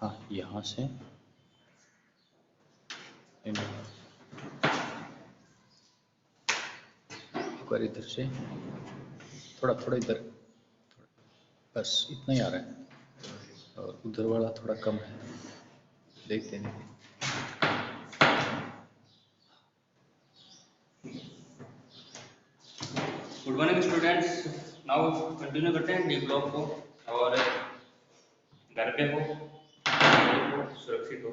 हाँ, यहाँ से और इधर से थोड़ा थोड़ा इधर, बस इतना ही आ रहा है और उधर वाला थोड़ा कम है, देखते हैं। Good morning students, now continue करते हैं डी ब्लॉक को। और घर पे हो, सुरक्षित हो,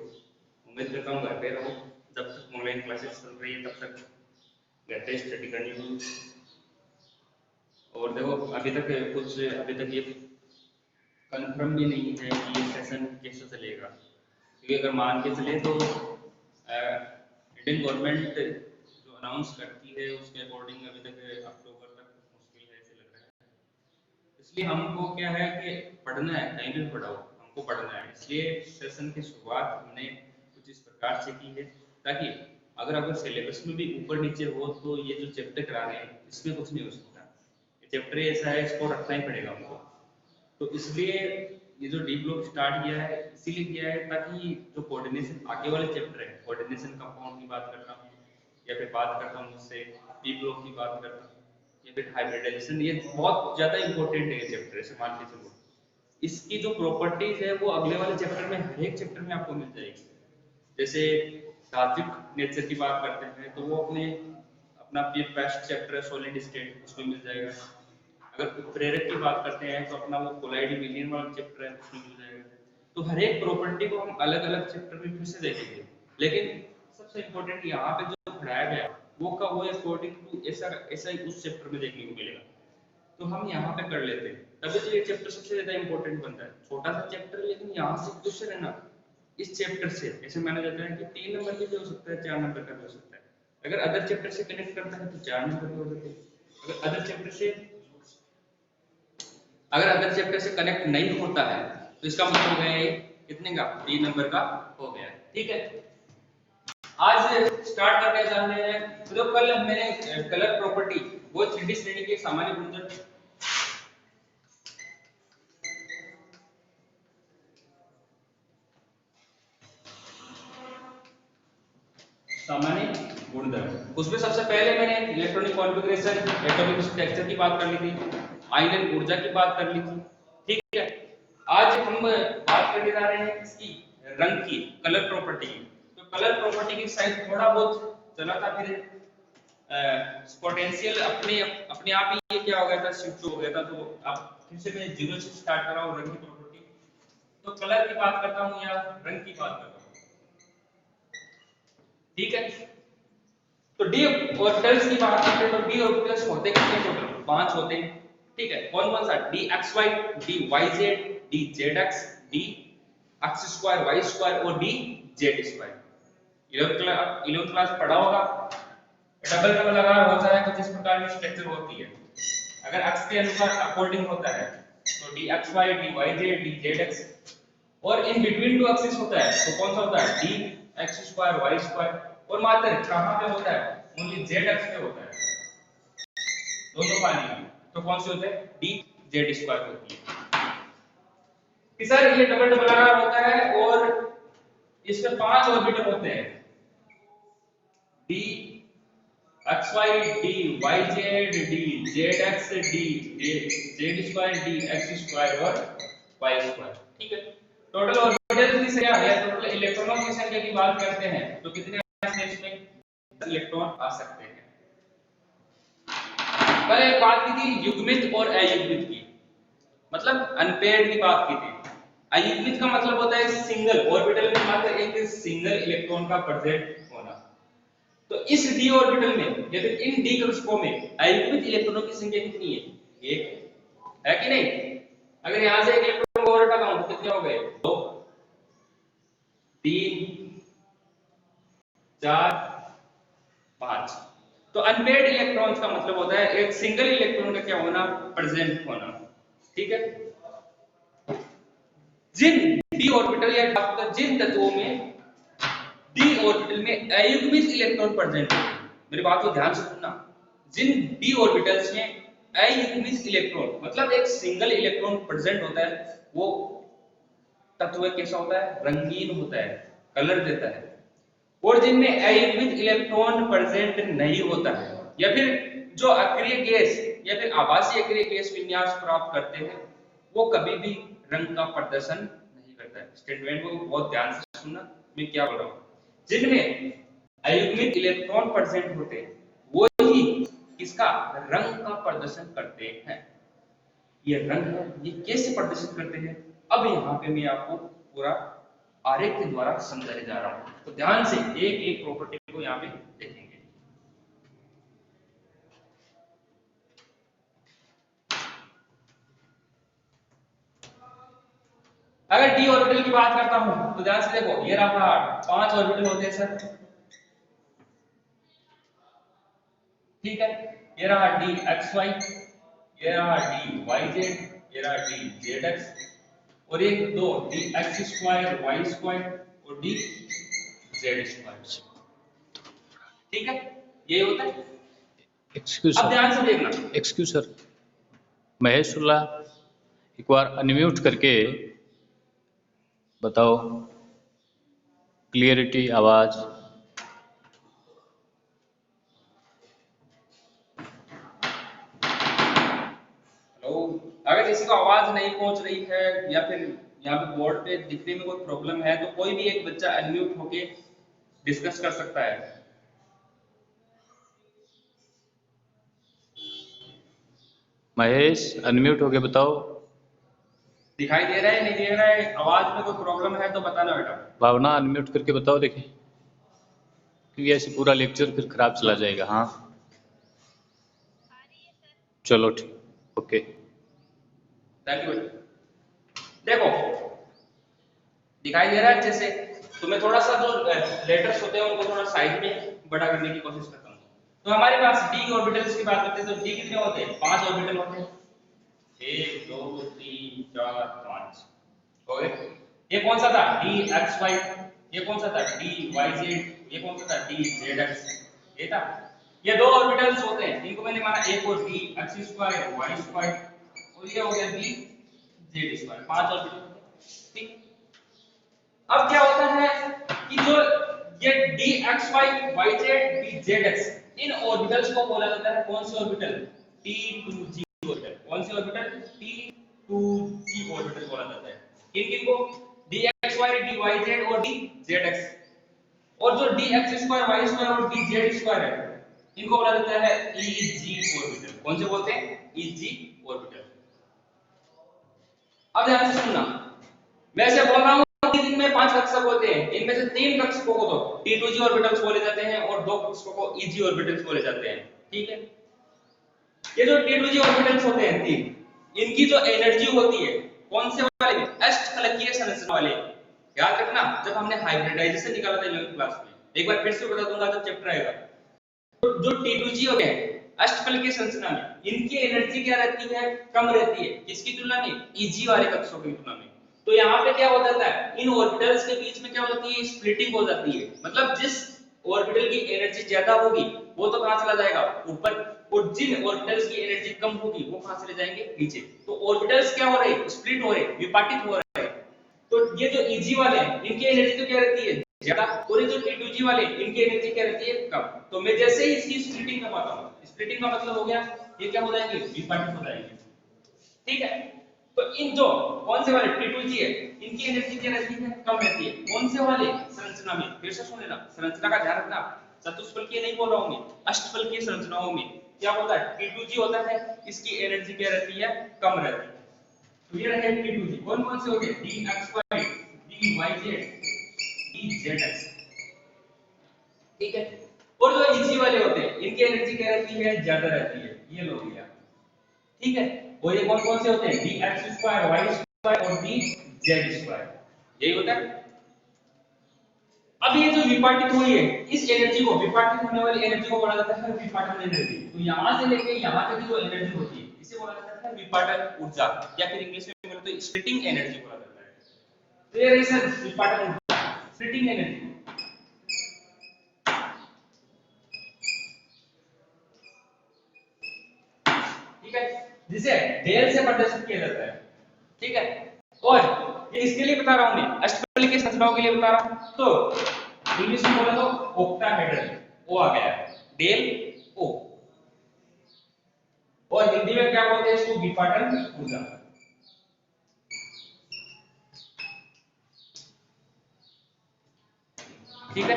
उम्मीद करता हूँ घर पे रहो। जब तक ऑनलाइन क्लासेस चल रही है तब तक घर पे स्टडी करनी होगी। और देखो अभी तक ये कंफर्म भी नहीं है कि ये सेशन कैसे चलेगा, क्योंकि अगर मान के चले तो इंडियन गवर्नमेंट जो अनाउंस करती है उसके अकॉर्डिंग अभी तक अक्टूबर तक मुश्किल है ऐसे लग रहा है। इसलिए हमको क्या है कि पढ़ना है, कहीं भी पढ़ाओ हमको पढ़ना है। इसलिए सेशन की शुरुआत हमने कुछ इस प्रकार से की है ताकि अगर सिलेबस में भी ऊपर नीचे हो तो ये जो चैप्टर करा रहे हैं इसमें कुछ नहीं हो सकता। ये चैप्टर ऐसा है, इसको रखना ही पड़ेगा हमको। तो इसलिए ये जो डी ब्लॉक स्टार्ट किया है इसीलिए किया है ताकि जो कोऑर्डिनेशन आगे वाले चैप्टर है, कोऑर्डिनेशन कंपाउंड की बात करता हूँ या फिर बात करता हूँ उससे डी ब्लॉक की बात करता हूँ या फिर हाइब्रिडाइजेशन, ये बहुत ज्यादा इंपॉर्टेंट है ये चैप्टर। ऐसे मान के चलो इसकी जो प्रॉपर्टीज है वो अगले वाले चैप्टर में, हर एक चैप्टर में आपको मिल जाएगी। जैसे धात्विक नेचर की बात करते हैं तो वो अपना फर्स्ट चैप्टर है सॉलिड स्टेट, उसमें मिल जाएगा। अगर उत्प्रेरक की बात करते हैं तो अपना वो कोलाइड मिलियन वाला चैप्टर है, उसमें मिल जाएगा। तो हर एक प्रॉपर्टी को हम अलग अलग चैप्टर में फिर से देखेंगे, लेकिन सबसे इंपॉर्टेंट यहाँ पे जो पढ़ाया गया वो का वो अकॉर्डिंग टू ऐसा ही उस चैप्टर में देखने को मिलेगा। तो हम यहाँ पे कर लेते हैं, तभी तो ये चैप्टर सबसे ज्यादा इंपॉर्टेंट बनता है। छोटा सा चैप्टर लेकिन यहाँ से क्वेश्चन है ना इस चैप्टर से ऐसे माना जाता है कि 3 नंबर के भी हो सकता है, 4 नंबर का भी हो सकता है। अगर अदर चैप्टर से कनेक्ट करता है तो 4 नंबर के हो सकते हैं। अगर अदर चैप्टर से कनेक्ट नहीं होता है तो इसका मतलब हो गया कितने का, 3 नंबर का हो गया। ठीक है, आज स्टार्ट करने जा रहे हैं। तो कल मैंने कलर प्रॉपर्टी वो 3D श्रेणी के सामान्य गुणधर्म, उसमें सबसे पहले मैंने इलेक्ट्रॉनिक कॉन्फ़िगरेशन, एटॉमिक स्ट्रक्चर की बात कर ली थी, आयनन ऊर्जा की बात कर ली थी। ठीक है, आज हम बात करने जा रहे हैं इसकी रंग की, कलर प्रॉपर्टी की। तो कलर प्रॉपर्टी की साइड थोड़ा बहुत चला था, फिर पोटेंशियल अपने आप ही ये क्या हो गया था, शिफ्ट हो गया था। तो अब फिर से मैं जीरो से स्टार्ट कर रहा हूँ रंग की प्रॉपर्टी। तो कलर की बात करता हूँ या रंग की बात करता हूँ। ठीक है, तो डी ऑर्बिटल्स की बात करते हैं तो डी ऑर्बिटल्स होते कितने, टोटल 5 होते हैं। ठीक है, कौन कौन सा, D X Y, D Y Z, D Z X, D X square Y square और D Z square. 11th class पढ़ा होगा। डबल डबल अगर होता है तो किस प्रकार की स्ट्रक्चर होती है, अगर एक्स के अनुसार अकॉर्डिंग होता है तो D X Y, D Y Z, D Z X, और इन बिटवीन टू एक्सिस होता है तो कौन सा होता है, D X square Y square. और मात्र कहां पे होता है, ओनली जेड एक्स पे होता है, दोनों पानी में, तो कौन से होते हैं, डी जेड स्क्वायर होती है। कि सर ये डबल डबल आकार होता है और इसमें 5 ऑर्बिटल होते हैं, D X Y, D Y Z, D Z X, D Z square, D X square और वाई स्क्वायर। ठीक है, टोटल ऑर्बिटल की संख्या है, टोटल इलेक्ट्रॉनों की संख्या की बात करते हैं तो कितने इसमें इलेक्ट्रॉन आ सकते हैं। पहले एक बात की थी युग्मित और अयुग्मित की, मतलब अनपेयर्ड की बात की थी। अयुग्मित का मतलब होता है सिंगल ऑर्बिटल में मात्र एक सिंगल इलेक्ट्रॉन का प्रेजेंट होना। तो इस डी ऑर्बिटल में या फिर इन डी कक्षकों में अयुग्मित इलेक्ट्रॉनों की संख्या कितनी है, एक है कि नहीं। अगर यहां से एक इलेक्ट्रॉन को और हटाऊं तो कितने हो गए, 2 3 4 5। तो अनपेयर्ड इलेक्ट्रॉन्स का मतलब होता है एक सिंगल इलेक्ट्रॉन का क्या होना, प्रेजेंट होना। ठीक है, जिन डी ऑर्बिटल या जिन तत्वों में डी ऑर्बिटल में अयुग्मित इलेक्ट्रॉन प्रेजेंट है, मेरी बात को ध्यान से सुनना, जिन डी ऑर्बिटल्स में अयुग्मित इलेक्ट्रॉन मतलब एक सिंगल इलेक्ट्रॉन प्रेजेंट होता है वो तत्व कैसा होता है, रंगीन होता है, कलर देता है। और जिनमें अयुग्मित इलेक्ट्रॉन प्रेजेंट नहीं होता है, या फिर जो अक्रिय गैस या फिर आभासीय अक्रिय गैस विन्यास प्राप्त करते हैं, वो कभी भी रंग का प्रदर्शन नहीं करता है। स्टेटमेंट को बहुत ध्यान से सुनना, मैं क्या बोल रहा हूँ। जिनमें अयुग्मित इलेक्ट्रॉन प्रेजेंट होते हैं वो ही इसका रंग का प्रदर्शन करते हैं। ये रंग है, ये कैसे प्रदर्शित करते हैं, अब यहाँ पे मैं आपको पूरा आरेख के द्वारा समझाने जा रहा हूं। तो ध्यान से एक एक प्रॉपर्टी को यहाँ पे देखेंगे। अगर डी ऑर्बिटल की बात करता हूं तो ध्यान से देखो, ये रहा 5 ऑर्बिटल होते हैं सर, ठीक है। ये रहा डी एक्स वाई, ये रहा डी वाई जेड, ये रहा डी जेड एक्स, और एक दो D X square Y square और डी जेड स्क्वायर, ठीक है। ये होता है। एक्सक्यूज अब ध्यान से देखना, एक्सक्यूज सर, महेशुल्ला एक बार अनम्यूट करके बताओ, क्लियरिटी आवाज। हेलो, अगर किसी को आवाज नहीं पहुंच रही है या फिर यहाँ पे बोर्ड पे दिखने में कोई प्रॉब्लम है तो कोई भी एक बच्चा अनम्यूट होके डिस्कस कर सकता है। महेश अनम्यूट होके बताओ। दिखाई दे रहा है, नहीं दे रहा है, आवाज में कोई प्रॉब्लम है तो बताना बेटा। भावना अनम्यूट करके बताओ, देखें, क्योंकि ऐसे पूरा लेक्चर फिर खराब चला जाएगा। हाँ चलो ठीक, ओके। थैंक यू बेटा। देखो दिखाई दे रहा है अच्छे से, तो मैं थोड़ा सा जो लेटर्स होते हैं उनको थोड़ा साइज में बड़ा करने की कोशिश करता हूँ। तो हमारे पास डी ऑर्बिटल्स की बात करते हैं तो डी कितने होते हैं, 5 ऑर्बिटल होते हैं, 1 2 3 4 5 हो गए। ये कौन सा था, डी एक्स वाई, ये कौन सा था, डी वाई जेड, ये कौन सा था, डी जेड एक्स, ये था। ये दो ऑर्बिटल्स होते हैं, इनको मैंने माना एक और D X square Y square, और ये हो गया डी जेड स्क्वायर, 5 ऑर्बिटल होते हैं, ठीक। अब क्या होता है कि जो ये D X Y Y Z D Z X, इन ऑर्बिटल्स को बोला जाता है कौन से orbital, T two G orbital. कौन से orbital, T two G orbital बोला जाता है। किन किन को, D X Y D Y Z और डी जेड एक्स। और जो D X square Y square और डी जेड स्क्वायर है, इनको बोला जाता है ई जी ऑर्बिटल। कौन से बोलते हैं, ई जी ऑर्बिटल। अब ध्यान से सुनना, मैं ऐसे बोल रहा हूं कि दिन में 5 कक्षक होते हैं, इनमें से 3 कक्षकों को तो T2G ऑर्बिटल्स बोले जाते हैं और 2 कक्षकों को EG ऑर्बिटल्स बोले जाते हैं, ठीक है। ये जो T2G ऑर्बिटल्स होते हैं 3, इनकी जो एनर्जी होती है कौन से वाले में, अष्टफलकीय संरचना वाले। याद रखना, जब हमने हाइब्रिडाइजेशन निकाला था 11th क्लास में, एक बार फिर से बता दूंगा जब चैप्टर आएगा। तो जो T2G होते हैं अष्टफलकीय संरचना में, इनकी एनर्जी क्या रहती है, कम रहती है, किसकी तुलना में, EG वाले कक्षकों की तुलना में। तो यहाँ पे क्या हो जाता है, इन ऑर्बिटल्स के बीच में क्या होती है, स्प्लिटिंग हो जाती है। मतलब जिस ऑर्बिटल की एनर्जी ज्यादा होगी वो तो कहां चला जाएगा, ऊपर, और जिन ऑर्बिटल्स की एनर्जी कम होगी वो कहां चले जाएंगे, नीचे। तो ऑर्बिटल्स क्या हो रहे हैं, स्प्लिट हो रहे हैं, विपाटित हो रहे हैं। तो ये जो EG वाले हैं इनकी एनर्जी तो क्या रहती है, ज्यादा, और ये जो T2G वाले इनकी एनर्जी क्या रहती है, कम। तो मैं जैसे ही इसकी स्प्लिटिंग करवाता हूं, स्प्लिटिंग का मतलब हो गया ये क्या हो जाएंगे, विपाटित हो जाएंगे, ठीक है। तो इन जो कौन से वाले T2G है, इनकी एनर्जी क्या रहती है, कम रहती है। कौन से वाले, संरचना में, फिर से सुन लेना, संरचना का ध्यान रखना, चतुष्फलकीय नहीं बोल रहा हूं मैं, अष्टफलकीय संरचनाओं में क्या होता है, T2G होता है, इसकी एनर्जी क्या रहती है, कम रहती है। तो ये रहे T2G, कौन कौन से हो गए, DXY, DYZ, DZX, ठीक है। और जो EG वाले होते हैं इनकी एनर्जी क्या रहती है, ज्यादा रहती है, ये लो भैया, ठीक है। और ये कौन कौन से होते हैं, D X square Y square और डी जेड स्क्वायर, यही होता है। अब ये जो विपाटित हुई है, इस एनर्जी को, विपाटित होने वाली एनर्जी को बोला जाता है विपाटन एनर्जी। तो यहां से लेके यहां तक की जो एनर्जी होती है इसे बोला जाता है विपाटन ऊर्जा, या फिर इंग्लिश में बोले तो स्प्लिटिंग एनर्जी बोला जाता है। तो ये रही सर विपाटन ऊर्जा, स्प्लिटिंग एनर्जी, ठीक है, जिसे डेल से प्रदर्शित किया जाता है, ठीक है। और ये इसके लिए बता रहा हूं मैं, अष्टबल की संरचनाओं के लिए बता रहा हूं। तो इंग्लिश में बोला तो ऑक्टाहेड्रल, ओ आ गया, डेल ओ, और हिंदी में क्या बोलते हैं इसको, विपाटन ऊर्जा। ठीक है,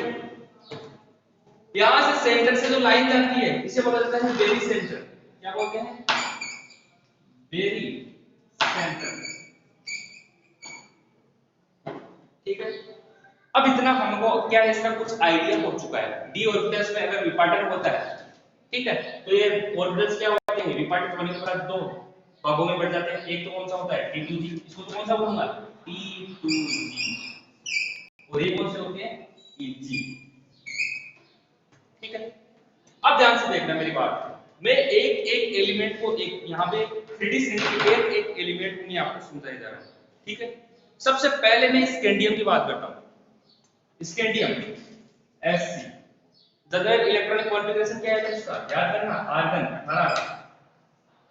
यहां से सेंटर से जो लाइन जाती है इसे बोला जाता है बेरी सेंटर। क्या बोलते हैं, बेरी सेंटर। ठीक है, अब इतना हमको क्या है इसका कुछ आइडिया हो चुका है। डी ऑर्बिटल्स में अगर विपाटन होता है, ठीक है, तो ये ऑर्बिटल्स क्या होते हैं, विपाटित होने के बाद दो भागों में बढ़ जाते हैं। एक तो कौन सा होता है, T2G, इसको तो कौन सा बोलूंगा, T2G, और ये कौन से होते हैं, EG। ठीक है, अब ध्यान से देखना मेरी बात, मैं एक एक एलिमेंट को, एक यहाँ पे 3D सीन के एक एलिमेंट को मैं आपको समझाया जा रहा हूँ। ठीक है, सबसे पहले मैं स्कैंडियम की बात करता हूँ। स्कैंडियम Sc, जगह इलेक्ट्रॉनिक कॉन्फ़िगरेशन क्या है इसका, याद करना, आर्गन 18,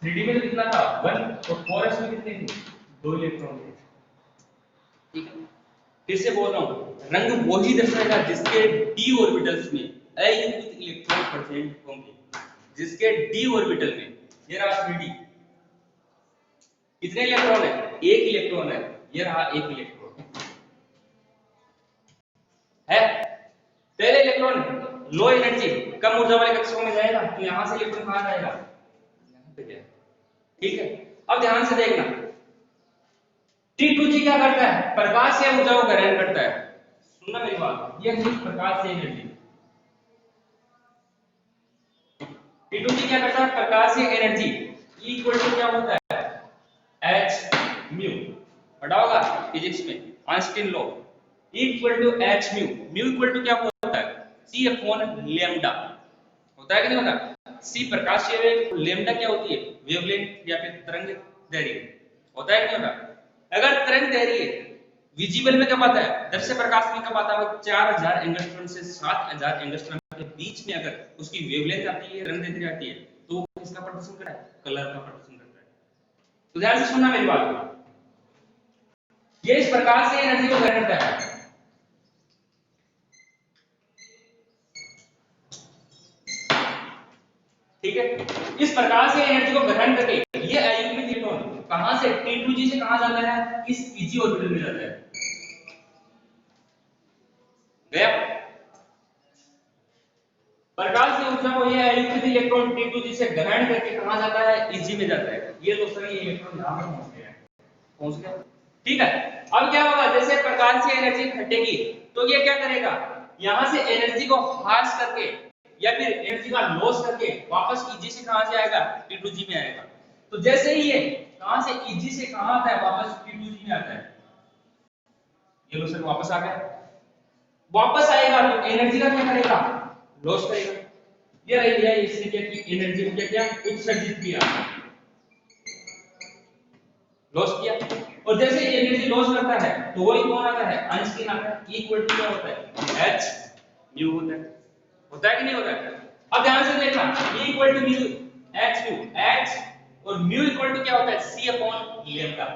3D में तो कितना था 1, और 4s में कितने थे, 2 इलेक्ट्रॉन थे। ठीक है, फिर से बोल रहा हूँ, रंग वही दर्शाएगा जिसके d ऑर्बिटल्स में अयुग्मित इलेक्ट्रॉन प्रेजेंट होंगे, जिसके d ऑर्बिटल में, ये रहा 3D, कितने इलेक्ट्रॉन है, एक इलेक्ट्रॉन है, ये रहा एक इलेक्ट्रॉन है। पहले इलेक्ट्रॉन लो एनर्जी कम ऊर्जा वाले कक्षकों में जाएगा, तो यहां से इलेक्ट्रॉन कहां जाएगा, यहां पे जाएगा। ठीक है, अब ध्यान से देखना, T2G क्या करता है, प्रकाश से ऊर्जा को ग्रहण करता है। सुनना मेरी बात, ये है प्रकाश से एनर्जी। T2G क्या करता है, प्रकाश से एनर्जी इक्वल टू क्या होता है, h म्यू, पढ़ा होगा फिजिक्स में Einstein law, equal to h mu. Mu equal to क्या होता है, c अपॉन लैम्डा, होता है कि नहीं होता, c प्रकाशीय वेग, लैम्डा क्या होती है, वेवलेंथ या फिर तरंग दैर्घ्य, होता है कि नहीं होता। अगर तरंग दैर्घ्य विजिबल में कब आता है, दृश्य प्रकाश में कब आता है, 4000 एंगस्ट्रॉम से 7000 एंगस्ट्रॉम के बीच में अगर उसकी वेवलेंथ आती है, तरंग दैर्घ्य आती है, तो वो किसका प्रदर्शन करता है, कलर का प्रदर्शन करता है। तो ध्यान से सुनना मेरी बात, ये इस प्रकार से एनर्जी को ग्रहण करता है। ठीक है, इस प्रकार से एनर्जी को ग्रहण करके ये अयुग्मित इलेक्ट्रॉन कहां से, T2G से कहां जाता है, इस Pg ऑर्बिटल में जाता है। गया, प्रकाश की ऊर्जा को ये अयुग्मित इलेक्ट्रॉन T2G से ग्रहण करके कहां जाता है, Eg में जाता है। ये दोस्तों ये इलेक्ट्रॉन यहां पर पहुंच गया, पहुंच गया। ठीक है, अब क्या होगा, जैसे प्रकाश से एनर्जी घटेगी तो ये क्या करेगा, यहां से एनर्जी को हार्स करके या फिर एनर्जी का लॉस करके वापस Eg से कहां से आएगा, T2G में आएगा। तो जैसे ही ये कहां से Eg से कहां आता है, वापस T2G में आता है, ये लो सर वापस आ गया, वापस आएगा तो एनर्जी का क्या करेगा, लॉस करेगा। ये रही है, इसने क्या की, एनर्जी को क्या उत्सर्जित किया, लॉस किया। और जैसे एनर्जी लॉस करता है तो वही कौन आता है, आइंस्टीन आता है, इक्वल टू क्या होता है, h म्यू होता है कि नहीं होता है। अब ध्यान से देखना, E equal to mu, h mu, h और म्यू इक्वल टू क्या होता है, c अपॉन लैम्डा।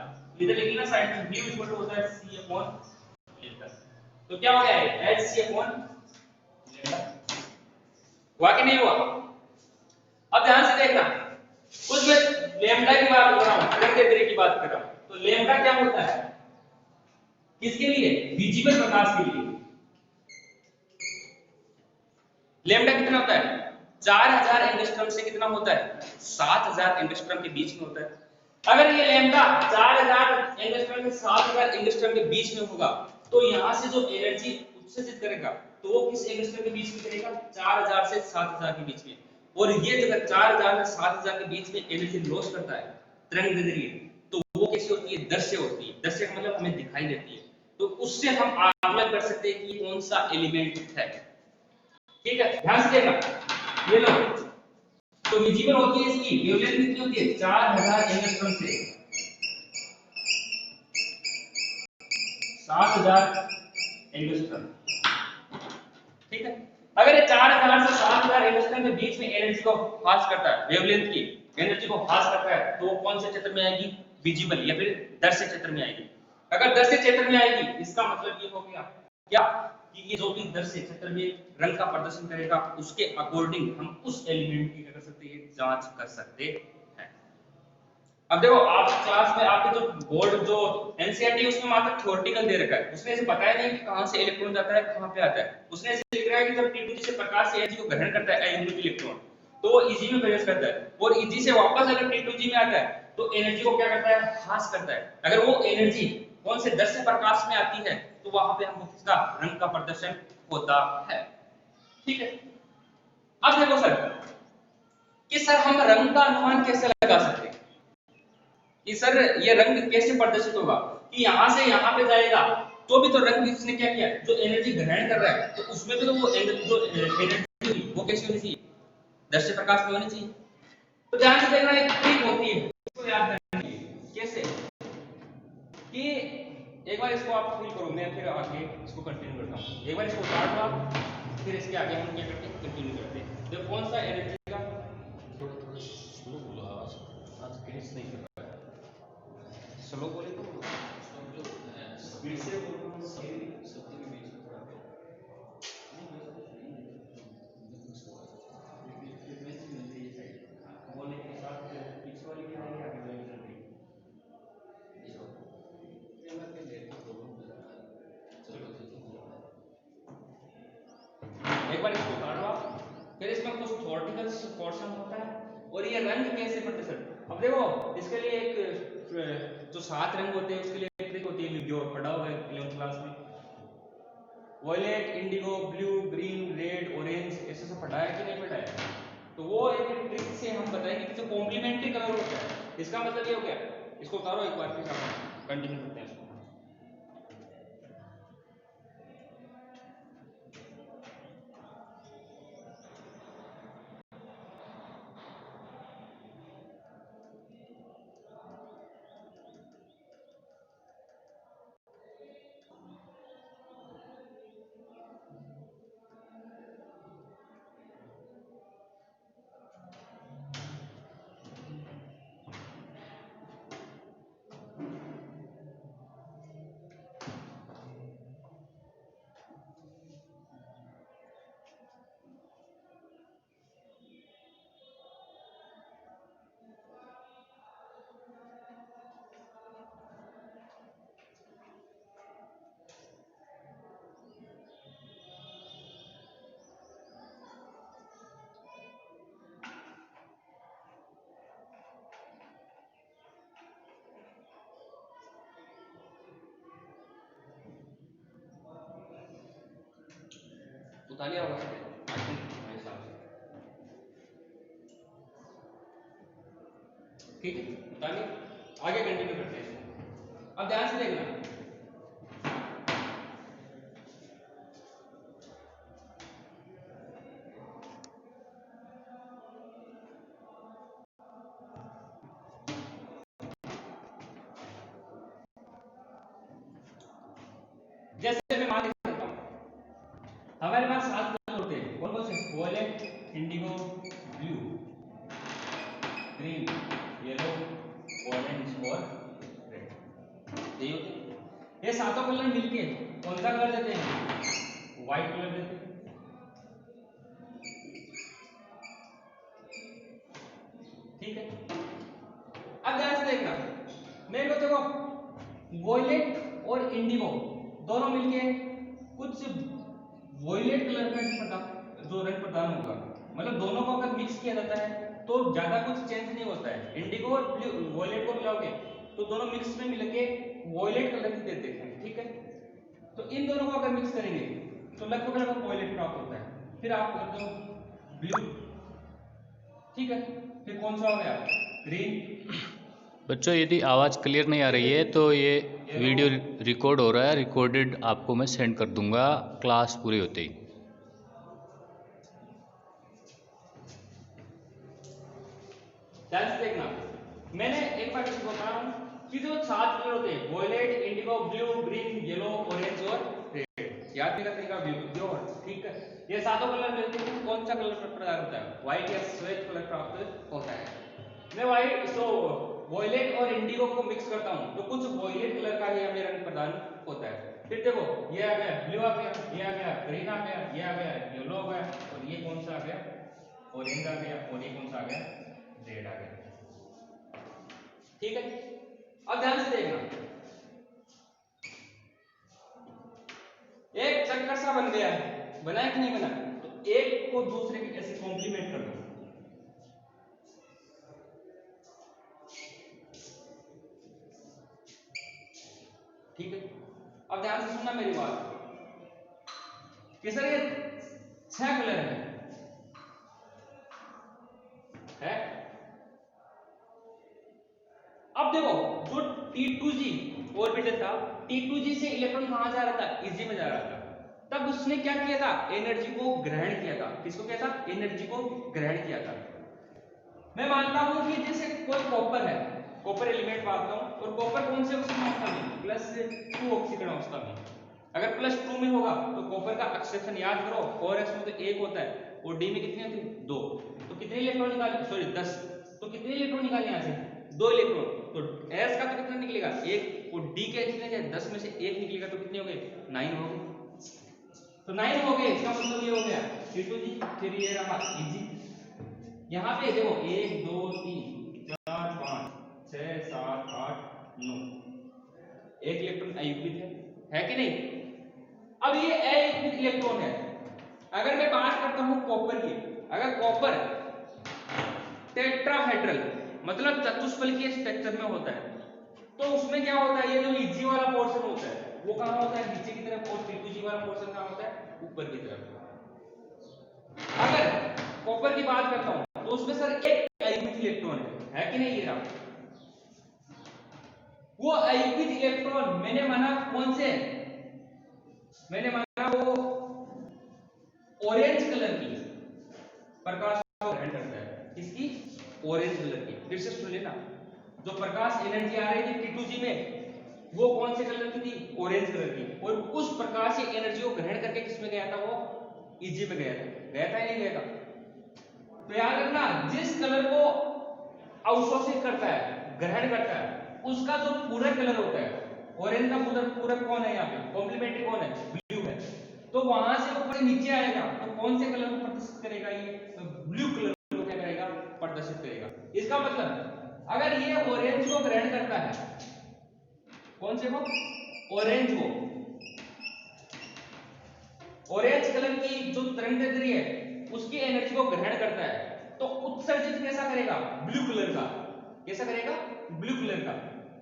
इधर लिखना साइड में, म्यू इक्वल टू होता है c अपॉन लैम्डा। तो क्या हो गया है, h c अपॉन लैम्डा, हुआ कि नहीं हुआ। अब ध्यान से देखना, कुछ मैं लैम्डा की बात कर रहा हूं, तरंग दैर्घ्य की बात कर रहा हूं, तो लैम्डा क्या होता है, किसके लिए, विजिबल प्रकाश के लिए। लैम्डा कितना होता है, 4000 एंगस्ट्रॉम से कितना होता है, 7000 एंगस्ट्रॉम के बीच में होता है। अगर ये लैम्डा 4000 एंगस्ट्रॉम से 7000 एंगस्ट्रॉम के बीच में होगा, तो यहां से जो एनर्जी उत्सर्जित करेगा तो वो किस एंगस्ट्रॉम के बीच में करेगा, 4000 से 7000 के बीच में। और ये जब 4000 से 7000 के बीच में एनर्जी लॉस करता है तरंग दैर्घ्य, तो वो कैसी होती है, दृश्य होती है। दृश्य का मतलब हमें दिखाई देती है, तो उससे हम आकलन कर सकते हैं कि कौन सा एलिमेंट है। ठीक है, ध्यान से देखना, ये लो, तो विजिबल होती है, इसकी वेवलेंथ कितनी होती है, 4000 एंगस्ट्रॉम से 7000 एंगस्ट्रॉम। ठीक है, अगर ये 4000 से 7000 एंगस्ट्रॉम के बीच में एनर्जी को पास करता है, वेवलेंथ की एनर्जी को पास करता है, तो वो कौन से क्षेत्र में आएगी, विजिबल या फिर दृश्य क्षेत्र में आएगी। अगर 10 से क्षेत्र में आएगी इसका मतलब ये हो गया क्या कि ये जो भी 10 से क्षेत्र में रंग का प्रदर्शन करेगा उसके अकॉर्डिंग हम उस एलिमेंट की क्या कर सकते हैं, जांच कर सकते हैं। अब देखो आप क्लास में आपके जो बोर्ड जो एनसीईआरटी उसमें मात्र थ्योरेटिकल दे रखा है, उसने ऐसे बताया नहीं कि कहां से इलेक्ट्रॉन जाता है कहां पे आता है। उसने ऐसे लिख रहा है कि जब T2 से प्रकाश से एनर्जी को ग्रहण करता है यूनिट इलेक्ट्रॉन तो वो Eg में प्रवेश करता है और Eg से वापस अगर T2G में आता है तो एनर्जी को क्या करता है, ह्रास करता है। अगर वो एनर्जी कौन से 10 से प्रकाश में आती है तो वहां पे हमको किसका रंग का प्रदर्शन होता है। ठीक है, अब देखो सर कि सर हम रंग का अनुमान कैसे लगा सकते हैं कि सर ये रंग कैसे प्रदर्शित होगा कि यहां से यहां पे जाएगा तो भी तो रंग इसने क्या किया, जो एनर्जी ग्रहण कर रहा है तो उसमें भी तो वो एनर्जी वो कैसी होनी चाहिए, 10 से प्रकाश में होनी चाहिए। तो ध्यान से देखना एक ट्रिक होती है इसको याद करने के लिए कैसे कि एक बार इसको आप फील करो, मैं फिर आगे इसको कंटिन्यू करता हूं। एक बार इसको उतार दो आप, फिर इसके आगे हम क्या करते हैं, कंटिन्यू करते हैं। जो कौन सा एनर्जी का थोड़ा थोड़ा स्लो बोलो, आवाज आज क्लियर नहीं कर रहा है। स्लो बोले तो शब्द जो स्पीड से बोल रहा हूं। शब्द के बीच में थोड़ा फ्रीक्वेंसी मिलती है साइड बोलने के साथ पीछे वाली क्या है आगे वाली चल रही है। एक बार इसको उतार लो आप, फिर इसमें कुछ थ्योरेटिकल पोर्शन होता है और ये रंग कैसे पढ़ते सर। अब देखो इसके लिए एक जो 7 रंग होते हैं उसके लिए एक ट्रिक होती है, जो पढ़ा हुआ है 11th क्लास में, violet, indigo, blue, green, red, orange, ऐसे सब पढ़ा है कि नहीं पढ़ा है। तो वो एक ट्रिक से हम बताएंगे कि जो कॉम्प्लीमेंट्री कलर होता है इसका मतलब ये हो गया। इसको उतारो एक बार फिर हम कंटिन्यू करते हैं इसको। उतारिए आवाज मेरे हिसाब से, ठीक है उतारिए, आगे कंटिन्यू करते हैं इसको। अब ध्यान से देखना जैसे मैं मान के चलता हूं हमारे पास 7 कलर होते हैं, कौन कौन से, violet, indigo, blue, green, yellow, orange और रेड, यही होते हैं। ये सातों कलर मिलके कौन सा कलर देते हैं, व्हाइट कलर देते हैं। ठीक है, अब ध्यान से देखना मेरे को देखो वॉयलेट और इंडिगो दोनों मिलके कुछ वॉयलेट कलर का जो रंग प्रदान होगा, मतलब दोनों को अगर मिक्स किया जाता है तो ज्यादा कुछ चेंज नहीं होता है। इंडिगो और ब्लू वॉयलेट को मिलाओगे तो दोनों मिक्स में मिलके वॉयलेट कलर की देते हैं। ठीक है, तो इन दोनों को अगर मिक्स करेंगे तो लगभग लगभग वॉयलेट प्राप्त होता है। फिर आप कर दो ब्लू, ठीक है, फिर कौन सा हो गया, ग्रीन। बच्चों यदि आवाज़ क्लियर नहीं आ रही है तो ये वीडियो रिकॉर्ड हो रहा है, रिकॉर्डेड आपको मैं सेंड कर दूंगा क्लास पूरी होते ही। ध्यान से देखना मैंने एक बार इसको बता रहा हूं कि जो 7 कलर होते हैं violet, indigo, blue, green, yellow, orange और रेड, याद करने का तरीका ब्लू, ठीक है, ये सातों कलर मिलते हैं कौन सा कलर प्रदान होता है, व्हाइट या श्वेत कलर प्राप्त होता है। मैं व्हाइट सो वॉयलेट और इंडिगो को मिक्स करता हूं तो कुछ वॉयलेट कलर का ही हमें रंग प्रदान होता है। फिर देखो ये आ गया ब्लू आ गया, ये आ गया ग्रीन आ गया, ये आ गया येलो आ गया, और ये कौन सा आ गया ऑरेंज आ गया, और ये कौन सा आ गया रेड आ गया। ठीक है, अब ध्यान से देखना, एक चक्कर सा बन गया है, बना है कि नहीं बना? तो एक को दूसरे की ऐसे कॉम्प्लीमेंट कर दो। ठीक है, अब ध्यान से सुनना मेरी बात कि सर ये 6 कलर है। अब देखो जो T2G ऑर्बिटल था, T2G से इलेक्ट्रॉन कहां जा रहा था? Eg में जा रहा था। तब उसने क्या किया था? एनर्जी को ग्रहण किया था। किसको किया था? एनर्जी को ग्रहण किया था। मैं मानता हूं कि जैसे कोई कॉपर है, कॉपर एलिमेंट मानता हूं, और कॉपर कौन से ऑक्सीजन अवस्था में? +2 ऑक्सीजन अवस्था में। अगर +2 में होगा तो कॉपर का अक्सेप्शन याद करो, 4s में तो 1 होता है और d में कितने होते हैं? 2। तो कितने इलेक्ट्रॉन निकाले? सॉरी 10। तो कितने इलेक्ट्रॉन निकाले यहां से? 2 इलेक्ट्रॉन। तो s का तो कितना निकलेगा? 1, और d के कितने हैं? 10 में से 1 निकलेगा तो कितने हो गए? 9 हो गए। तो 9 हो गए, इसका मतलब ये हो गया T2G। फिर ये रहा Eg। यहां पे देखो 1 2 3 4 5 6 7 8 9, एक इलेक्ट्रॉन अयुग्मित है कि नहीं? अब ये अयुग्मित इलेक्ट्रॉन है। अगर मैं बात करता हूं कॉपर की, अगर कॉपर टेट्राहेड्रल मतलब चतुष्फलकीय स्ट्रक्चर में होता है तो उसमें क्या होता है? ये जो Eg वाला पोर्शन होता है वो कहां होता है? नीचे की तरफ, और T2G वाला पोर्शन कहां होता है? ऊपर की तरफ। अगर कॉपर की बात करता हूं तो उसमें सर एक अयुग्मित इलेक्ट्रॉन है कि नहीं? ये रहा वो अयुग्मित इलेक्ट्रॉन। मैंने माना कौन से? मैंने माना वो ऑरेंज कलर की प्रकाश को ग्रहण करता है। किसकी? ऑरेंज कलर की। फिर से सुन लेना, जो प्रकाश एनर्जी आ रही थी T2G में वो कौन से कलर की थी? ऑरेंज कलर की। और उस प्रकाश की एनर्जी को ग्रहण करके किसमें गया था? वो Eg में गया था। गया था या नहीं गया था? तो याद रखना, जिस कलर को अवशोषित करता है, ग्रहण करता है, उसका जो पूरक कलर होता है, ऑरेंज का पूरक कौन है? यहाँ पे कॉम्प्लीमेंट्री कौन है? ब्लू है। तो वहां से ऊपर नीचे आएगा तो कौन से कलर को प्रदर्शित करेगा? ये ब्लू कलर को क्या करेगा? प्रदर्शित करेगा। इसका मतलब अगर ये ऑरेंज को ग्रहण करता है, कौन से को? ऑरेंज को, ऑरेंज कलर की जो तरंगदैर्ध्य है उसकी एनर्जी को ग्रहण करता है, तो उत्सर्जित कैसा करेगा? ब्लू कलर का। कैसा करेगा? ब्लू कलर का।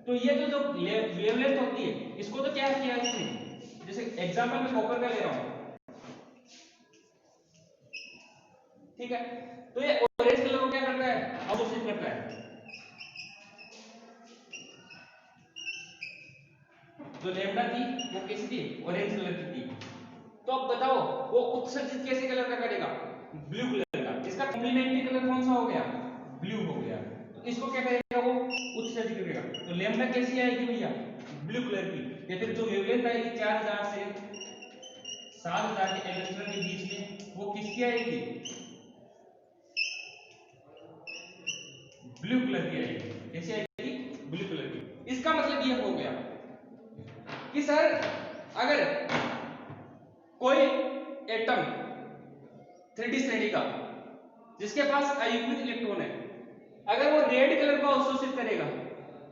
तो ये जो वेवलेंथ होती है, इसको तो क्या किया इसने? जैसे एग्जांपल में कॉपर का ले रहा हूं, ठीक है? तो ये ऑरेंज कलर को क्या करता है? अवशोषित करता है। जो लैम्डा थी वो कैसी थी? ऑरेंज कलर की थी। तो अब बताओ वो उत्सर्जित कैसे कलर का करेगा? ब्लू कलर का। इसका कॉम्प्लीमेंट्री कलर कौन सा हो गया? ब्लू हो गया। तो इसको क्या करेगा? वो उत्सर्जित करेगा। तो लैम्डा कैसी आएगी भैया? ब्लू कलर की। या फिर जो वेवलेंथ आएगी 4000 से 7000 के एंगस्ट्रॉम के बीच में, वो किसकी आएगी? ब्लू कलर की आएगी। कैसी आएगी? ब्लू कलर की। इसका मतलब ये हो गया कि सर अगर कोई एटम 3D श्रेणी का जिसके पास अयुग्मित इलेक्ट्रॉन है, अगर वो रेड कलर को अवशोषित करेगा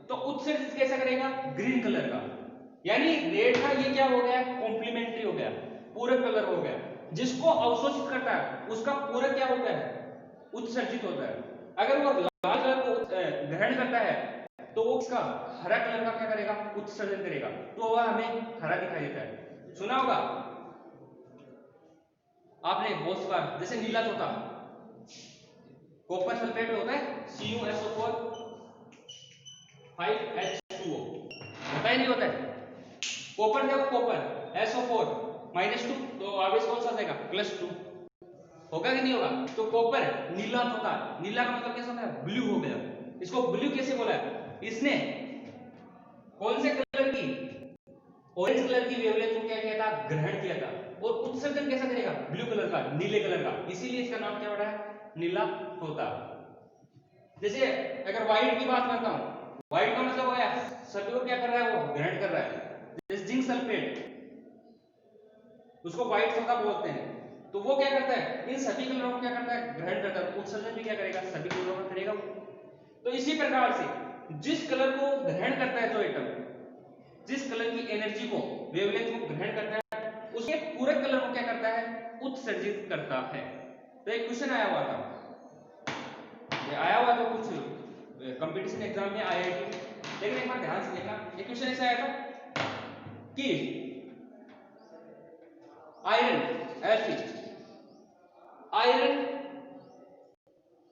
तो उत्सर्जित कैसा करेगा? ग्रीन कलर का। यानी रेड का ये क्या हो गया? कॉम्प्लीमेंट्री हो गया, पूरक कलर हो गया। जिसको अवशोषित करता है उसका पूरक क्या होता है? उत्सर्जित होता है। अगर वो लाल कलर को ग्रहण करता है तो वो उसका हरा कलर का क्या करेगा? उत्सर्जन करेगा, तो वह हमें हरा दिखाई देता है। सुना होगा आपने बहुत बार, जैसे नीला तोता, कॉपर सल्फेट में होता है CuSO4 5H2O, होता ही नहीं होता है। कॉपर देखो, कॉपर SO4 -2, तो ऑब्वियस कौन सा आ जाएगा? +2 होगा कि नहीं होगा? तो कॉपर नीला तोता, नीला का मतलब कैसा होता है? ब्लू हो गया। इसको ब्लू कैसे बोला है? इसने कौन से कलर की? ऑरेंज कलर की वेवलेंथ को क्या किया था? ग्रहण किया था। और उत्सर्जन कैसा करेगा? ब्लू कलर का, नीले कलर का। इसीलिए इसका नाम क्या पड़ा है? नीला तोता। जैसे अगर व्हाइट की बात करता हूं व्हाइट का मतलब हो गया सभी को क्या कर रहा है, वो ग्रहण कर रहा है। जैसे जिंक सल्फेट, उसको व्हाइट सोडा बोलते हैं, तो वो क्या करता है, इन सभी कलरों को क्या करता है, ग्रहण करता है। उत्सर्जन भी क्या करेगा, सभी कलरों का करेगा। तो इसी प्रकार से जिस कलर को ग्रहण करता है जो एटम, जिस कलर की एनर्जी को, वेवलेंथ को ग्रहण करता है, उसके पूरे कलर को क्या करता है, उत्सर्जित करता है। तो एक क्वेश्चन आया हुआ था, ये आया हुआ तो कुछ कंपटीशन एग्जाम में आईआईटी, लेकिन एक बार ध्यान से देखना, ये क्वेश्चन ऐसा आया था कि आयरन, आयरन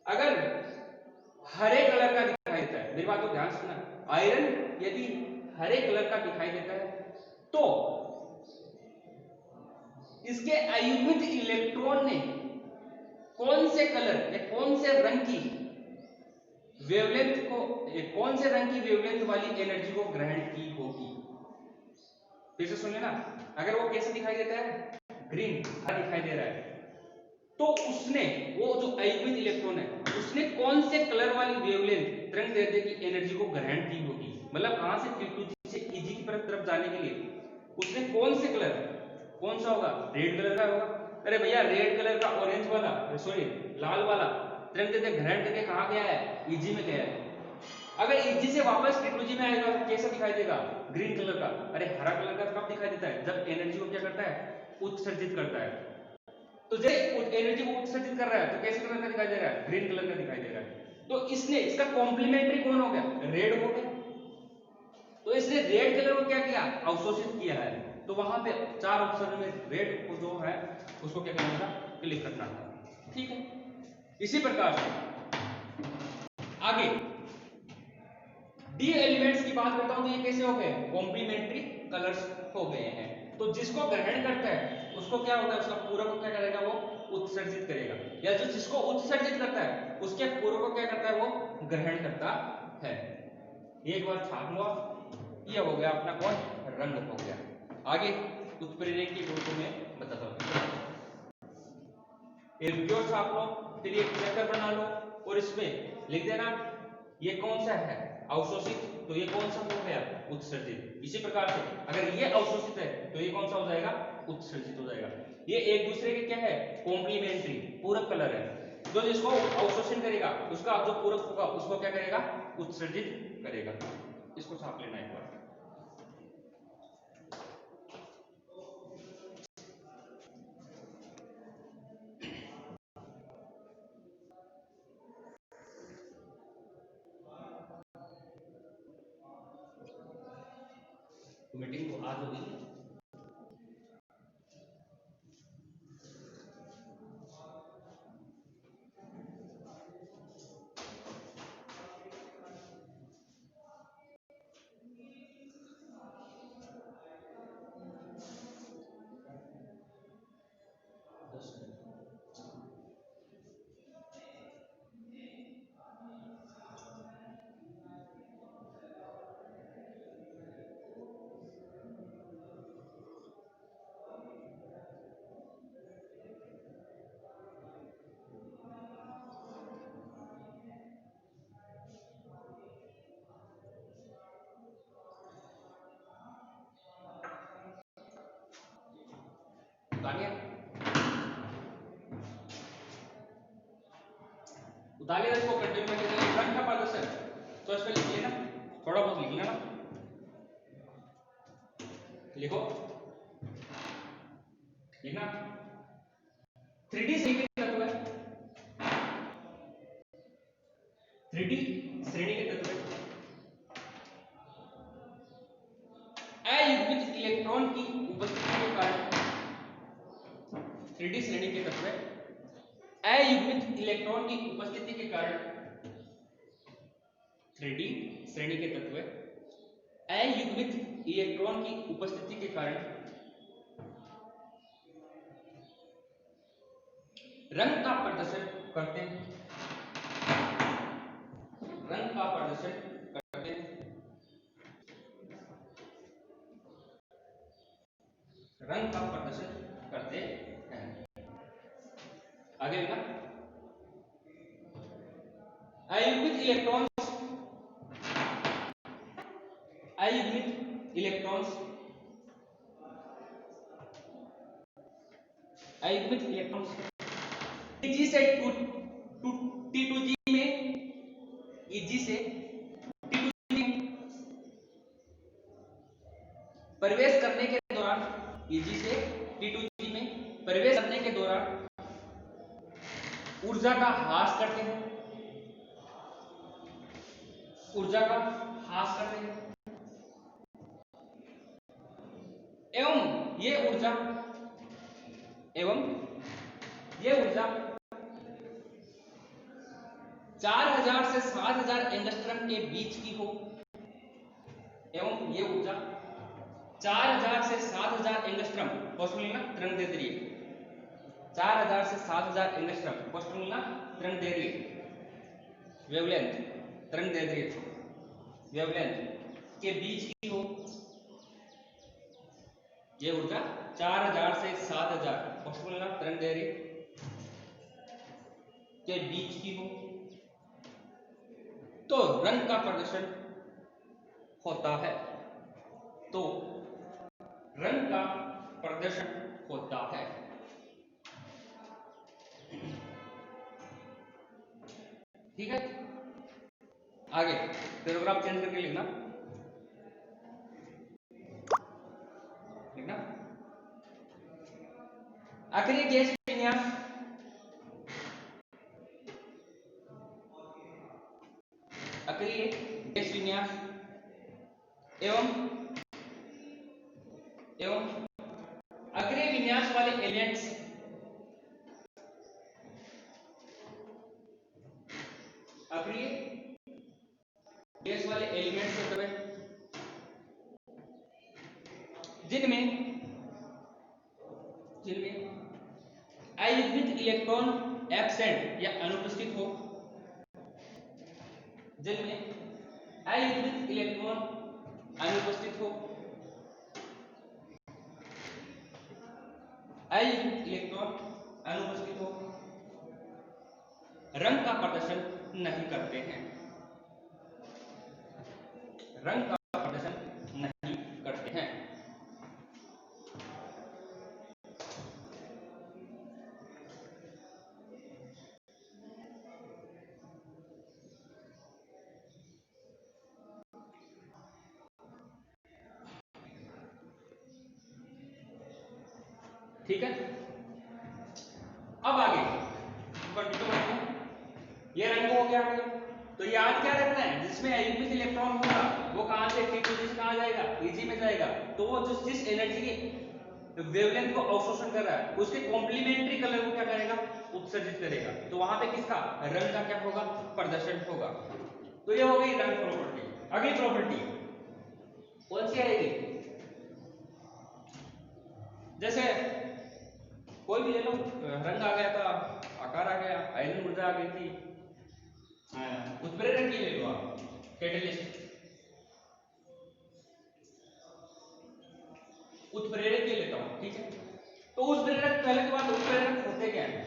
अगर हरे कलर का दिखाई देता है, मेरी बात को ध्यान से सुनना, आयरन यदि हरे कलर का दिखाई देता है तो इसके अयुग्मित इलेक्ट्रॉन ने कौन से कलर या कौन से रंग की वेवलेंथ को, कौन से रंग की वेवलेंथ वाली एनर्जी को ग्रहण की होगी। फिर से सुन लेना, अगर वो कैसे दिखाई देता है, ग्रीन दिखाई दे रहा है, तो उसने, वो जो अयुग्मित इलेक्ट्रॉन है, उसने कौन से कलर वाली वेवलेंथ, तरंग दैर्ध्य की एनर्जी को ग्रहण की होगी। मतलब कहां से T2G से EG की तरफ जाने के लिए उसने कौन से कलर, कौन सा होगा, रेड कलर का होगा। अरे भैया रेड कलर का ऑरेंज वाला, सॉरी लाल वाला तरंग दैर्ध्य ग्रहण करके कहां गया है, EG में गया है। अगर EG से वापस T2G में आएगा तो कैसा दिखाई देगा, ग्रीन कलर का। अरे हरा कलर का कब दिखाई देता है, जब एनर्जी को क्या करता है, उत्सर्जित करता है। तो जब एनर्जी को उत्सर्जित कर रहा है तो कैसे कलर का दिखाई दे रहा है, ग्रीन कलर का दिखाई दे रहा है। तो इसने, इसका कॉम्प्लीमेंट्री कौन हो गया, रेड हो गया। तो इसने रेड कलर को क्या किया, अवशोषित किया है। तो वहां पे चार ऑप्शन में रेड को जो है उसको क्या करना था, क्लिक करना था। ठीक है, इसी प्रकार से आगे डी एलिमेंट्स की बात करता हूं तो ये कैसे हो गए, कॉम्प्लीमेंट्री कलर्स हो गए हैं। तो जिसको ग्रहण करता है उसको क्या होता है, उसका पूरक को क्या करेगा, वो उत्सर्जित करेगा, या जो जिसको उत्सर्जित करता है उसके पूरक को क्या करता है, वो ग्रहण करता है। एक बार छाप लो, ये हो गया अपना कौन, रंग हो गया। आगे उत्प्रेरक के गुण को मैं बताता हूं, एक वीडियो छाप लो, फिर एक चैप्टर बना लो और इसमें लिख देना ये कौन सा है, अवशोषित, तो ये कौन सा हो गया, उत्सर्जित। इसी प्रकार से अगर ये अवशोषित है तो ये कौन सा हो जाएगा, उत्सर्जित हो जाएगा। ये एक दूसरे के क्या है, कॉम्प्लीमेंट्री, पूरक कलर है। जो जिसको अवशोषण करेगा उसका जो पूरक होगा उसको क्या करेगा, उत्सर्जित करेगा। इसको छाप लेना एक बार। मीटिंग तो आज होगी, उतारिए इसको कंटिन्यू करके चलिए। रंग का प्रदर्शन तो इस पे लिख लेना, थोड़ा बहुत लिख लेना, लिखो, लिखना। 3D श्रेणी के तत्व है, 3D श्रेणी के तत्व अयुग्मित इलेक्ट्रॉन की उपस्थिति के कारण, 3D श्रेणी के तत्व अयुग्मित इलेक्ट्रॉन की उपस्थिति के कारण, 3D श्रेणी के तत्व अयुग्मित इलेक्ट्रॉन की उपस्थिति के कारण रंग का प्रदर्शन करते हैं, रंग का प्रदर्शन करते हैं, रंग का प्रदर्शन करते हैं। आगे लिखा, अयुग्मित इलेक्ट्रॉन अयुग्मित इलेक्ट्रॉन Eg से T2G में, Eg से T2G में प्रवेश करने के दौरान, Eg से T2G में प्रवेश करने के दौरान ऊर्जा का ह्रास करते हैं, ऊर्जा का ह्रास करते हैं एवं ये ऊर्जा 4000 से 7000 एंगस्ट्रम के बीच की हो, एवं ये ऊर्जा 4000 से 7000 एंगस्ट्रम, पोस्ट में लेना तरंग दे रही है, 4000 से 7000 एंगस्ट्रम, पोस्ट में लेना तरंग दे रही है, वेवलेंथ तरंग दे रही है, वेवलेंथ के बीच की हो, ये ऊर्जा 4000 से 7000 पोस्ट में लेना तरंग दे रही के बीच की हो, तो रंग का प्रदर्शन होता है, तो रंग का प्रदर्शन होता है। ठीक है, आगे पैराग्राफ चेंज करके लिखना, आखिरी गैस विन्यास, अक्रिय गैस विन्यास एवं अक्रिय विन्यास वाले एलिमेंट्स, अक्रिय गैस वाले एलिमेंट्स होते हैं जिनमें अयुग्मित इलेक्ट्रॉन एब्सेंट या अनुपस्थित हो, जिनमें अयुग्मित इलेक्ट्रॉन अनुपस्थित हो, अयुग्मित इलेक्ट्रॉन अनुपस्थित हो, रंग का प्रदर्शन नहीं करते हैं, रंग का प्रदर्शन नहीं करते हैं। ठीक है, अब आगे ये रंग हो गया, तो याद क्या रखना है, जिसमें अयुग्मित इलेक्ट्रॉन होगा वो कहां से T2G से कहां जाएगा, Eg में जाएगा, तो वो जिस एनर्जी की वेवलेंथ को अवशोषण कर रहा है उसके कॉम्प्लीमेंट्री कलर को क्या करेगा, उत्सर्जित करेगा, तो वहां पे किसका रंग का क्या होगा, प्रदर्शन होगा। तो ये हो गई रंग प्रॉपर्टी। अगली प्रॉपर्टी कौन सी आएगी, जैसे कोई भी ले लो, रंग आ गया था, आकार आ गया, आयरन ऊर्जा आ गई थी, उत्प्रेरक की ले लो आप, कैटलिस्ट, उत्प्रेरक की लेता हूं, ठीक है। तो उत्प्रेरक, पहले की बात, उत्प्रेरक होते क्या है,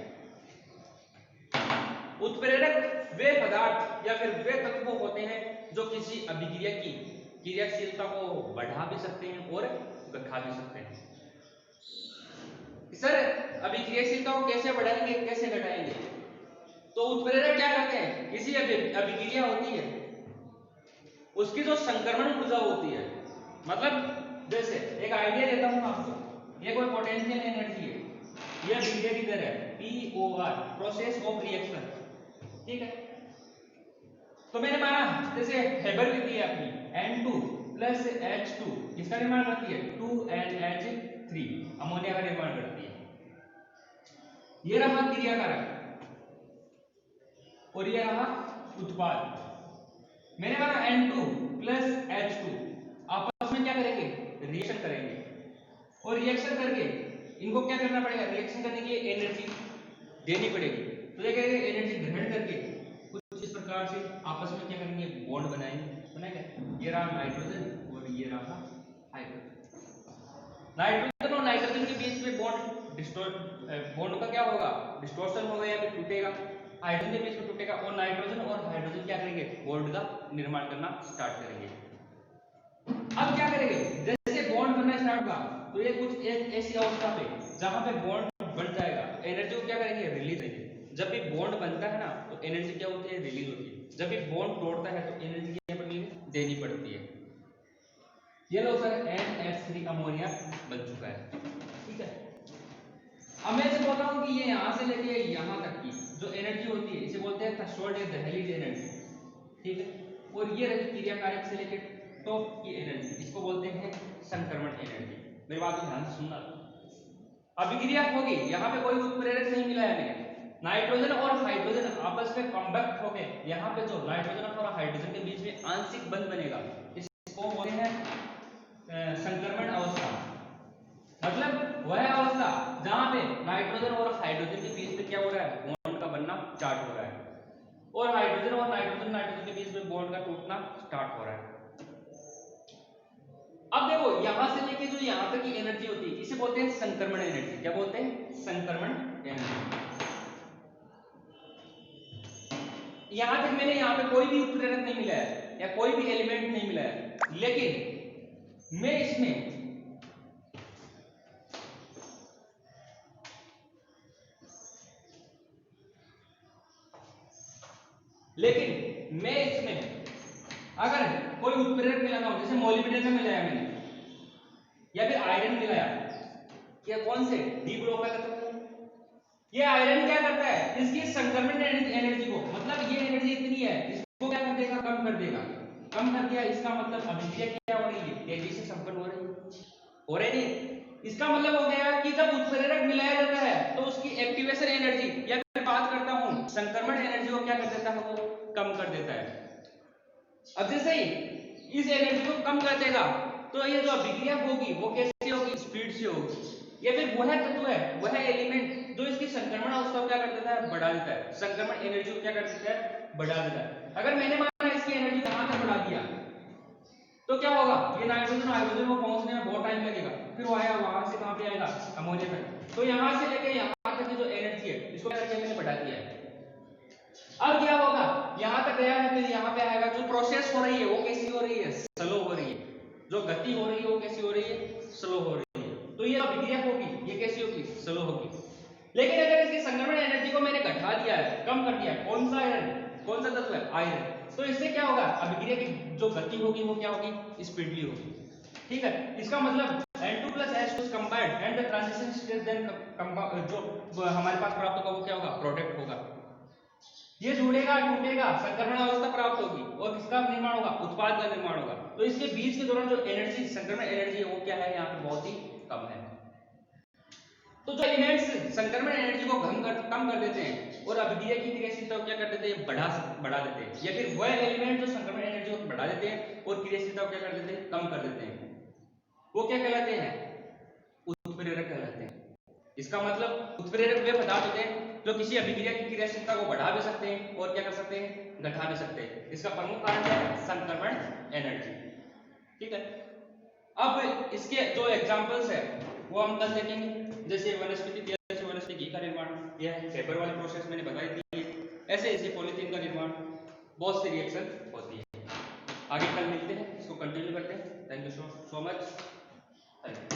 उत्प्रेरक वे पदार्थ या फिर वे तत्व होते हैं जो किसी अभिक्रिया की क्रियाशीलता को बढ़ा भी सकते हैं और घटा भी सकते हैं। सर अभिक्रियाशीलता को कैसे बढ़ाएंगे, कैसे घटाएंगे, तो उत्प्रेरक क्या करते हैं, किसी अभिक्रिया होती है उसकी जो संक्रमण ऊर्जा होती है, मतलब जैसे एक आइडिया देता हूं आपको, ये कोई पोटेंशियल एनर्जी है, ये अभिक्रिया की दर है POR, प्रोसेस ऑफ रिएक्शन, ठीक है। तो मैंने माना जैसे हेबर विधि है अपनी, N2 प्लस H2 किसका निर्माण करती है, 2NH3 अमोनिया का निर्माण करती है, ये रहा क्रियाकारक और ये रहा उत्पाद। मैंने माना N2 प्लस H2 आपस में क्या करेंगे, रिएक्शन करेंगे, और रिएक्शन करके इनको क्या करना पड़ेगा, रिएक्शन करने के लिए एनर्जी देनी पड़ेगी, तो ये कहेंगे एनर्जी ग्रहण करके कुछ इस प्रकार से आपस में क्या करेंगे, बॉन्ड बनाएंगे, ये रहा नाइट्रोजन और ये रहा हाइड्रोजन। नाइट्रोजन और नाइट्रोजन के बीच में बॉन्ड का क्या होगा, डिस्टॉर्शन होगा या फिर टूटेगा, हाइड्रोजन के बीच में टूटेगा, और नाइट्रोजन और हाइड्रोजन क्या करेंगे, बॉन्ड का निर्माण करना स्टार्ट करेंगे। अब क्या करेंगे, जैसे बॉन्ड बनना स्टार्ट होगा तो ये कुछ एक ऐसी अवस्था पे जहां पे बॉन्ड बन जाएगा, एनर्जी को क्या करेंगे, रिलीज करेंगे। जब भी बॉन्ड बनता है ना तो एनर्जी क्या होती है, रिलीज होती है। जब भी बॉन्ड तोड़ता है तो एनर्जी क्या पड़ती है, देनी पड़ती है। ये लो सर NH3 अमोनिया बन चुका है, ठीक है। अब मैं इसे बोल रहा हूँ कि ये यहाँ से लेके यहाँ तक की जो एनर्जी होती है इसे बोलते हैं थ्रेशोल्ड या दहलीज एनर्जी, ठीक है। और ये रही क्रिया कारक से लेके टॉप की एनर्जी, इसको बोलते हैं संक्रमण एनर्जी। मेरी बात को ध्यान से सुनना। अभिक्रिया होगी, यहाँ पे कोई उत्प्रेरक नहीं मिला है हमें, नाइट्रोजन और हाइड्रोजन आपस में कॉम्बैक्ट हो गए। यहाँ पे जो नाइट्रोजन और हाइड्रोजन के बीच में आंशिक बंध बनेगा, इसको बोलते हैं संक्रमण अवस्था। मतलब वह अवस्था जहां पे नाइट्रोजन और हाइड्रोजन के बीच में क्या हो रहा है, बॉन्ड का बनना स्टार्ट हो रहा है, और हाइड्रोजन और नाइट्रोजन के बीच में बॉन्ड का टूटना स्टार्ट हो रहा है। अब देखो यहां से लेके जो यहां तक की एनर्जी होती है इसे बोलते हैं संक्रमण एनर्जी। क्या बोलते हैं, संक्रमण एनर्जी। यहां तक मैंने यहाँ पे कोई भी उत्प्रेरक नहीं मिला है या कोई भी एलिमेंट नहीं मिला है, लेकिन मैं इसमें अगर कोई उत्प्रेरक मिलाता हूं, जैसे मोलिब्डेनम मिलाया मैंने या फिर आयरन मिलाया, या कौन से डी ग्रुप का करता है, ये आयरन क्या करता है, इसकी संक्रमण एनर्जी को, मतलब ये एनर्जी इतनी है, इसको क्या कर देगा, कम कर देगा। कम कर दिया, इसका मतलब अभिक्रिया क्या हो रही है, तेजी से संपन्न हो रही है, हो रही है। इसका मतलब हो गया कि जब उत्प्रेरक मिलाया जाता है तो उसकी एक्टिवेशन एनर्जी, या फिर बात करता हूं संक्रमण एनर्जी को क्या कर देता है, वो कम कर देता है। अब जैसे ही इस एनर्जी को कम कर देगा तो ये जो अभिक्रिया होगी वो कैसे होगी, स्पीड से होगी, या फिर वह तत्व है, वह एलिमेंट जो इसकी संक्रमण अवस्था को क्या कर देता है, बढ़ा देता है, संक्रमण एनर्जी को क्या कर देता है, बढ़ा देता है। अगर मैंने माना इसकी एनर्जी को यहां तक बढ़ा दिया तो क्या होगा, ये नाइट्रोजन हाइड्रोजन को पहुंचने में बहुत टाइम लगेगा, फिर वो आया वहां से कहां पे आएगा, अमोनिया तक। तो यहां से लेके यहां तक की जो एनर्जी है इसको क्या करके मैंने बढ़ा दिया है। अब क्या होगा, यहां तक गया है, फिर यहां पे आएगा, जो प्रोसेस हो रही है वो कैसी हो रही है, स्लो हो रही है, जो गति हो रही है वो कैसी हो रही है, स्लो हो रही है। तो ये अभिक्रिया होगी, ये कैसी होगी, स्लो होगी। लेकिन अगर इसकी संक्रमण एनर्जी को मैंने घटा दिया है, कम कर दिया है, कौन सा आयरन, कौन सा तत्व है, आयरन, तो इससे क्या होगा, अभिक्रिया की जो गति होगी वो क्या होगी, स्पीडली होगी, ठीक है। इसका मतलब N2 plus H2 is combined and the transition state then जो हमारे पास प्राप्त होगा वो क्या होगा, प्रोडक्ट होगा। ये जुड़ेगा टूटेगा, संक्रमण अवस्था प्राप्त होगी और किसका निर्माण होगा, उत्पाद का निर्माण होगा। तो इसके बीच के दौरान जो एनर्जी, संक्रमण एनर्जी है वो क्या है, यहाँ पे बहुत ही कम है। तो जो एलिमेंट्स संक्रमण एनर्जी को कम कर देते हैं और अभिक्रिया की क्रियाशीलता को क्या कर देते हैं, बढ़ा देते हैं, या फिर वह एलिमेंट जो संक्रमण एनर्जी को बढ़ा देते हैं और क्रियाशीलता को क्या कर देते हैं, कम कर देते हैं, वो क्या कहलाते हैं, उत्प्रेरक कहलाते हैं। इसका मतलब उत्प्रेरक वे पदार्थ होते हैं जो किसी अभिक्रिया की क्रियाशीलता को बढ़ा भी सकते हैं और क्या कर सकते हैं, घटा भी सकते हैं। इसका प्रमुख कारण क्या है, संक्रमण एनर्जी, ठीक है। अब इसके जो एग्जांपल्स है वो हम कल देखेंगे, जैसे वनस्पति घी का निर्माण, यह फेबर वाली प्रोसेस मैंने बताई थी, ऐसे ऐसे पॉलीथीन का निर्माण, बहुत सी रिएक्शन होती है। आगे कल मिलते हैं, इसको कंटिन्यू करते हैं। Thank you so much.